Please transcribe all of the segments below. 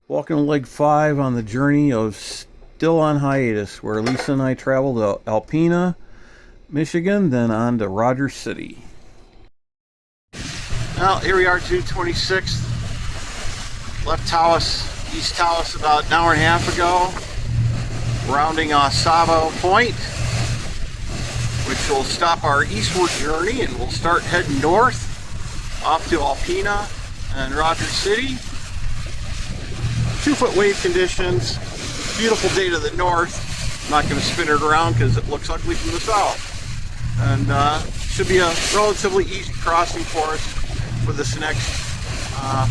Welcome to leg 5 on the journey of Still on Hiatus, where Lisa and I traveled to Alpena, Michigan, then on to Rogers City. Well, here we are, June 26th. Left Taos, East Taos, about an hour and a half ago, rounding Savo Point, which will stop our eastward journey, and we'll start heading north off to Alpena and Rogers City. 2-foot wave conditions, beautiful day to the north. I'm not going to spin it around because it looks ugly from the south. And should be a relatively easy crossing for us for this next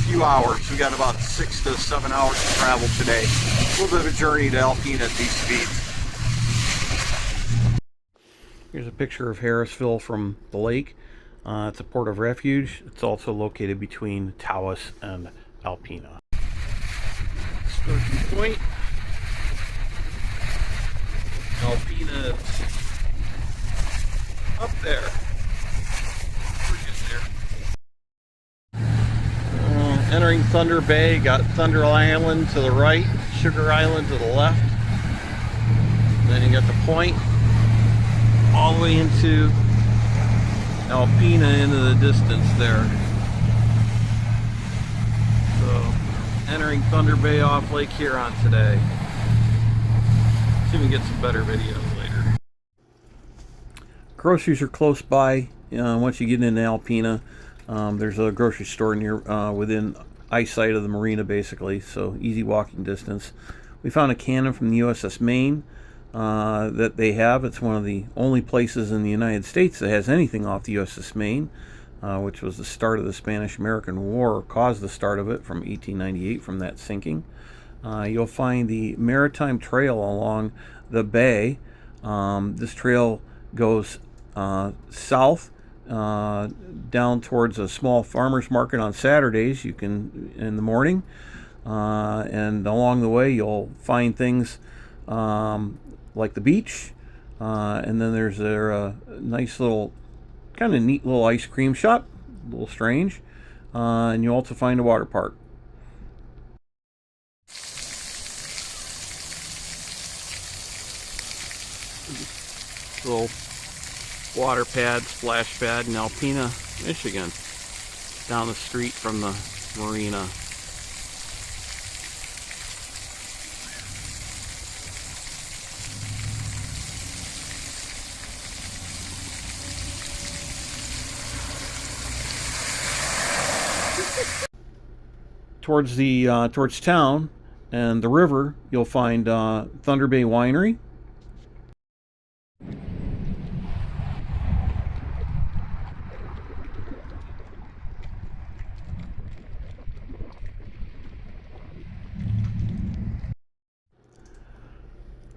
few hours. We got about 6 to 7 hours to travel today. A little bit of a journey to Alpena at these speeds. Here's a picture of Harrisville from the lake. It's a port of refuge. It's also located between Taos and Alpena. Starting point. Alpena is up there. We're getting there. Entering Thunder Bay, got Thunder Island to the right, Sugar Island to the left. Then you got the point all the way into Alpena into the distance there. So, entering Thunder Bay off Lake Huron today. See if we can get some better videos later. Groceries are close by. Once you get into Alpena, there's a grocery store near within eyesight of the marina, basically, so easy walking distance. We found a cannon from the USS Maine that they have. It's one of the only places in the United States that has anything off the USS Maine, which was the start of the Spanish-American War, or caused the start of it from 1898 from that sinking. You'll find the Maritime Trail along the bay. This trail goes south down towards a small farmer's market on Saturdays. You can in the morning, and along the way you'll find things like the beach, and then there's a nice little, kind of neat little ice cream shop, a little strange, and you also find a water park. Little water pad, splash pad in Alpena, Michigan, down the street from the marina. Towards town and the river, you'll find Thunder Bay Winery.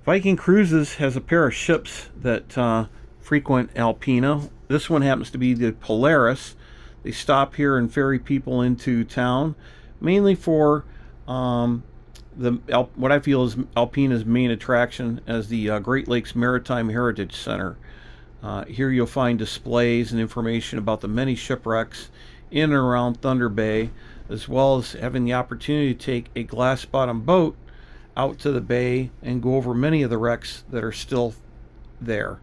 Viking Cruises has a pair of ships that frequent Alpena. This one happens to be the Polaris. They stop here and ferry people into town, mainly for what I feel is Alpena's main attraction as the Great Lakes Maritime Heritage Center. Here you'll find displays and information about the many shipwrecks in and around Thunder Bay, as well as having the opportunity to take a glass bottom boat out to the bay and go over many of the wrecks that are still there.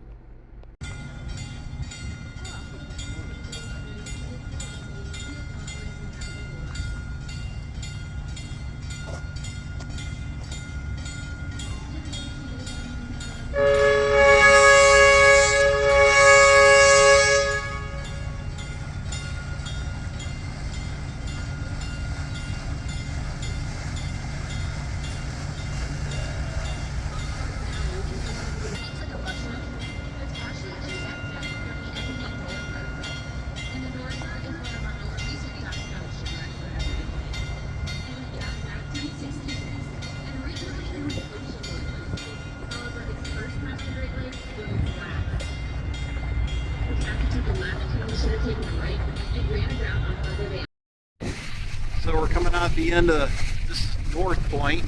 So we're coming out the end of this north point,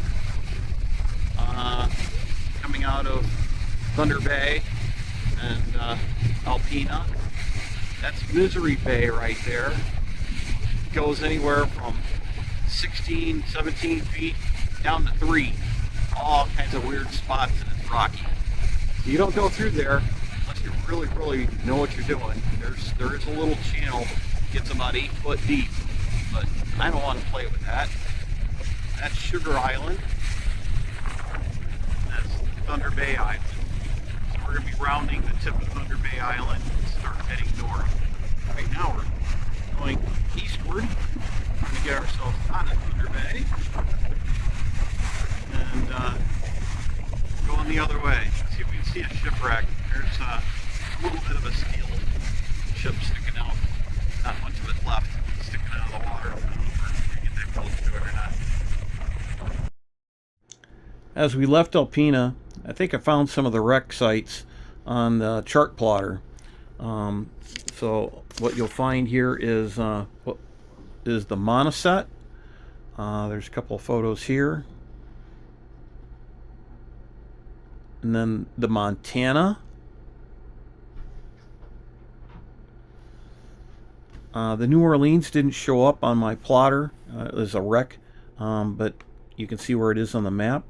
coming out of Thunder Bay and Alpena. That's Misery Bay right there. It goes anywhere from 16, 17 feet, down to 3. All kinds of weird spots, and it's rocky. You don't go through there unless you really know what you're doing. There is a little channel, gets about 8 foot deep, but I don't want to play with that. That's Sugar Island. That's Thunder Bay Island. So we're going to be rounding the tip of Thunder Bay Island and start heading north. Right now we're going eastward, trying to get ourselves out of Thunder Bay, and going the other way. See if we can see a shipwreck. There's a little bit of a steel ship sticking out. Not much of it left, sticking out of the water. I don't know if we're going to get that close to it or not. As we left Alpena, I think I found some of the wreck sites on the chart plotter. So what you'll find here is the monoset. There's a couple of photos here. And then the Montana. The New Orleans didn't show up on my plotter. It was a wreck, but you can see where it is on the map.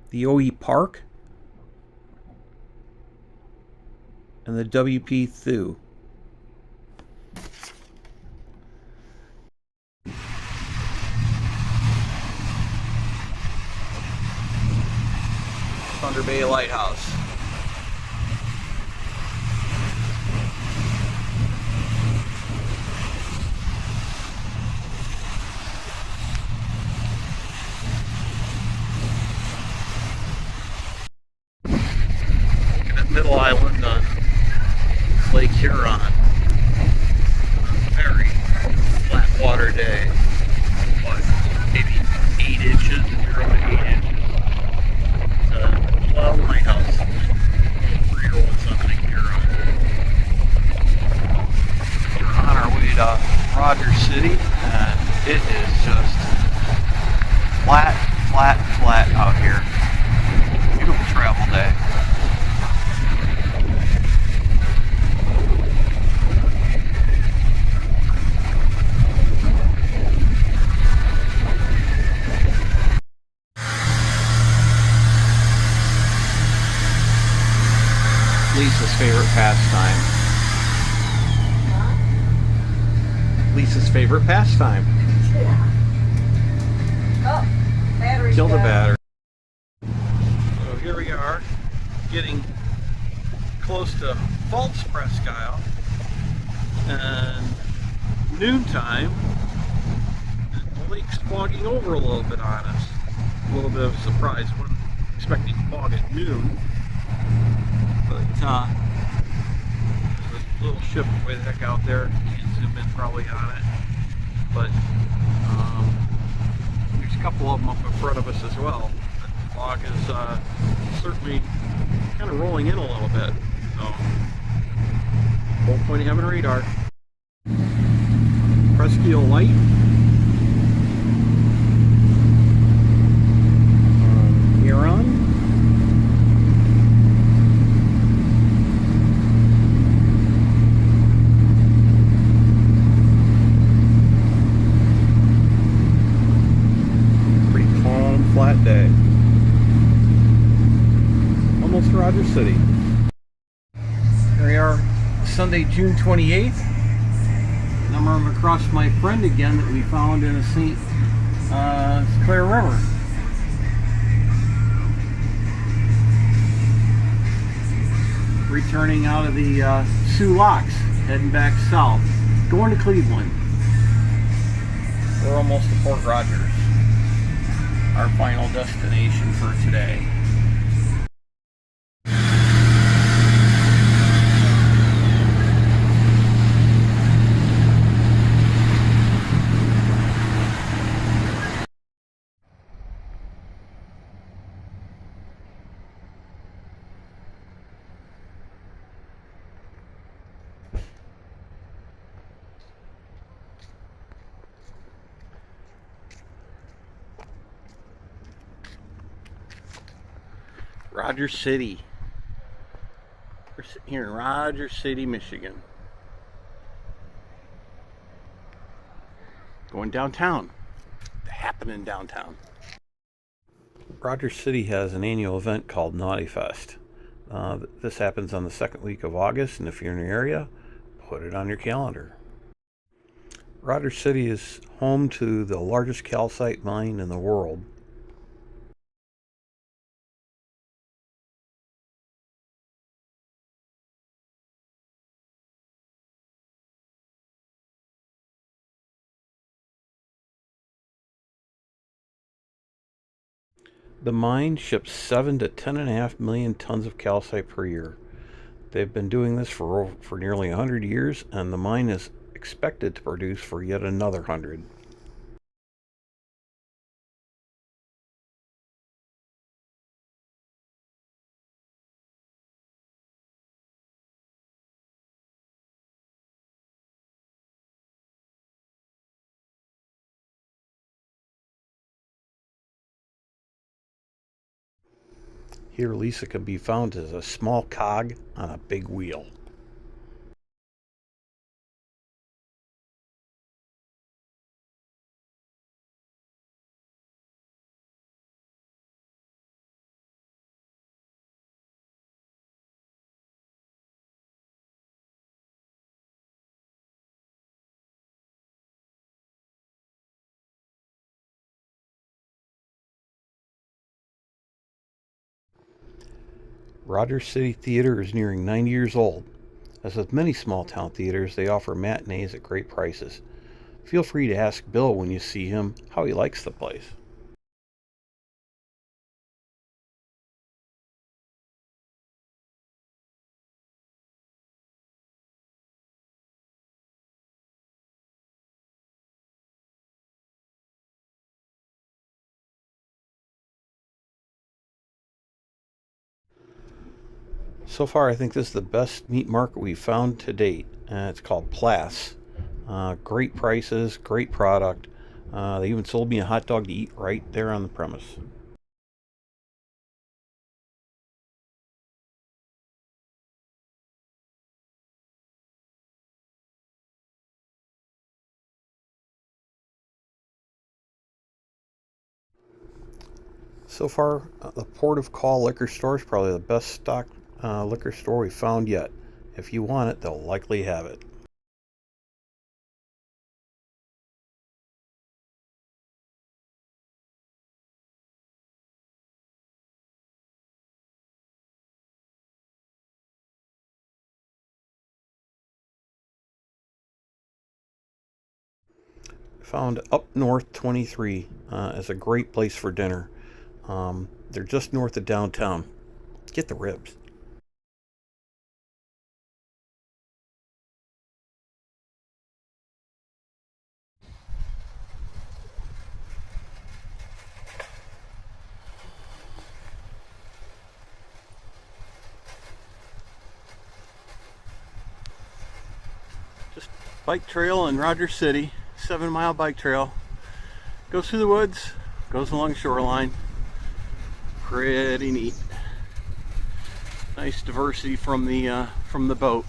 The OE Park. And the WP Thew. Thunder Bay Lighthouse. Looking at Middle Island on Lake Huron. Very flat water day. What, maybe 8 inches if you're up to 8 inches. Lighthouse. 3-year-olds on Lake Huron. We're on our way to Rogers City, and it is just flat out here. Beautiful travel day. Lisa's favorite pastime. Lisa's favorite pastime. Yeah. Oh, battery's Kill the down. battery. So here we are, getting close to False Presque Isle, and noontime. The lake's fogging over a little bit on us. A little bit of a surprise. I wasn't expecting fog at noon. But there's a little ship way the heck out there. Can't zoom in probably on it. But there's a couple of them up in front of us as well. The fog is certainly kind of rolling in a little bit. So, whole point of having radar. Presque Isle light. Huron. Flat day. Almost Rogers City. Here we are, Sunday, June 28th. And I'm running across my friend again that we found in the St. Clair River. Returning out of the Sioux Locks, heading back south, going to Cleveland. We're almost to Port Rogers. Our final destination for today. Rogers City. We're sitting here in Rogers City, Michigan. going downtown. Happening downtown. Rogers City has an annual event called Naughty Fest. This happens on the second week of August, and if you're in the area, put it on your calendar. Rogers City is home to the largest calcite mine in the world. The mine ships 7 to 10.5 million tons of calcite per year. They've been doing this for nearly 100 years, and the mine is expected to produce for yet another 100. Here, Lisa can be found as a small cog on a big wheel. Rogers City Theater is nearing 90 years old. As with many small town theaters, they offer matinees at great prices. Feel free to ask Bill when you see him how he likes the place. So far, I think this is the best meat market we've found to date. It's called Plass. Great prices, great product. They even sold me a hot dog to eat right there on the premise. So far, the Port of Call liquor store is probably the best stocked liquor store we've found yet. If you want it, they'll likely have it. Found Up North 23 as a great place for dinner. They're just north of downtown. Get the ribs. Just bike trail in Rogers City, 7-mile bike trail. Goes through the woods, goes along the shoreline. Pretty neat. Nice diversity from the boat.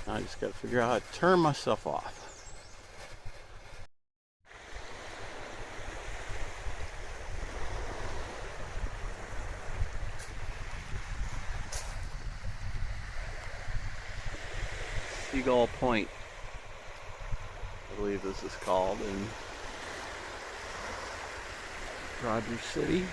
I just got to figure out how to turn myself off. Seagull Point, I believe this is called, in Rogers City.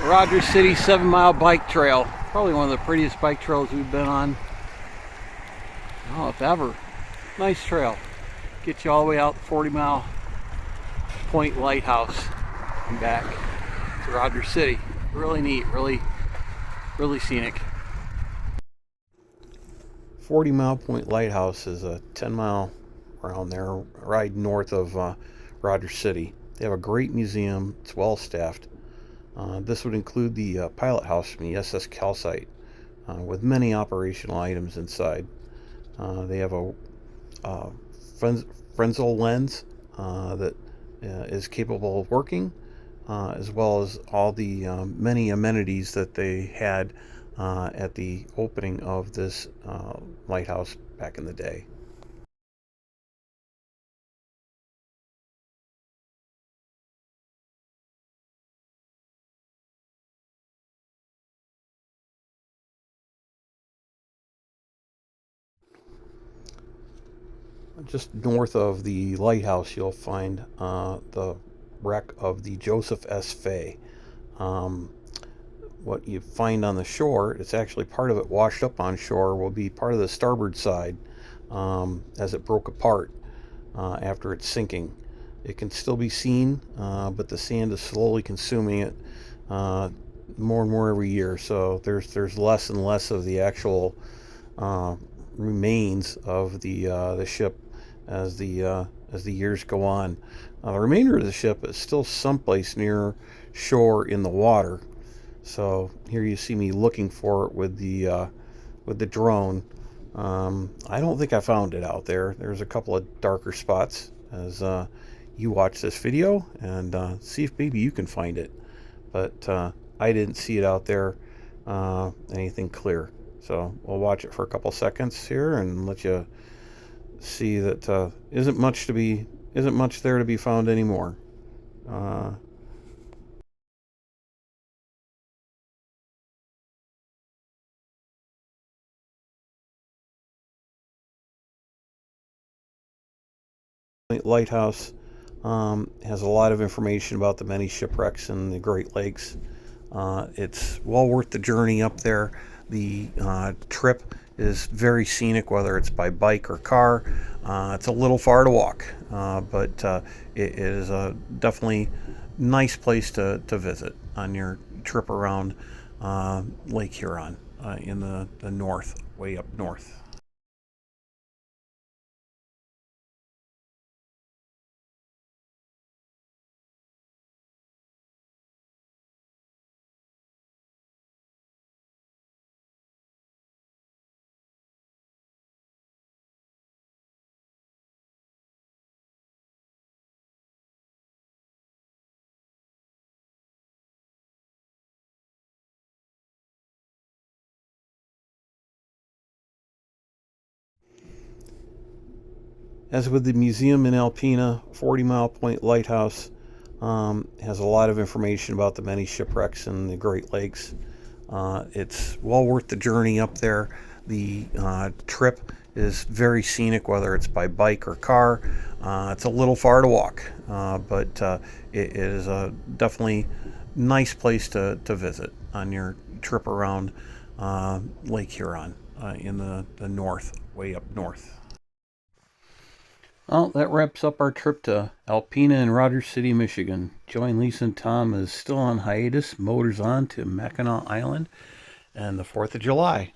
Rogers City 7-mile bike trail. Probably one of the prettiest bike trails we've been on. Oh, if ever. Nice trail. Get you all the way out the 40-mile Point Lighthouse and back to Rogers City. Really neat, really scenic. 40-mile Point Lighthouse is a 10-mile around there ride north of Rogers City. They have a great museum. It's well staffed. This would include the pilot house from the SS Calcite. with many operational items inside. They have a Fresnel lens that is capable of working, as well as all the many amenities that they had at the opening of this lighthouse back in the day. Just north of the lighthouse, you'll find the wreck of the Joseph S. Fay. Um, what you find on the shore, it's actually part of it washed up on shore, will be part of the starboard side as it broke apart after it's sinking. It can still be seen, but the sand is slowly consuming it more and more every year. So there's less and less of the actual remains of the ship as the years go on. The remainder of the ship is still someplace near shore in the water. So here you see me looking for it with the drone. I don't think I found it out there. There's a couple of darker spots as you watch this video and see if maybe you can find it. But I didn't see it out there, anything clear. So we'll watch it for a couple seconds here and let you see that isn't much there to be found anymore. Lighthouse has a lot of information about the many shipwrecks in the Great Lakes. It's well worth the journey up there. The trip is very scenic, whether it's by bike or car. It's a little far to walk, but it is a definitely nice place to visit on your trip around Lake Huron in the north, way up north. As with the museum in Alpena, 40 Mile Point Lighthouse has a lot of information about the many shipwrecks in the Great Lakes. It's well worth the journey up there. The trip is very scenic, whether it's by bike or car. It's a little far to walk, but it is a definitely nice place to visit on your trip around Lake Huron in the north, way up north. Well, that wraps up our trip to Alpena and Rogers City, Michigan. Join Lisa and Tom is still on hiatus. Motors on to Mackinac Island and the 4th of July.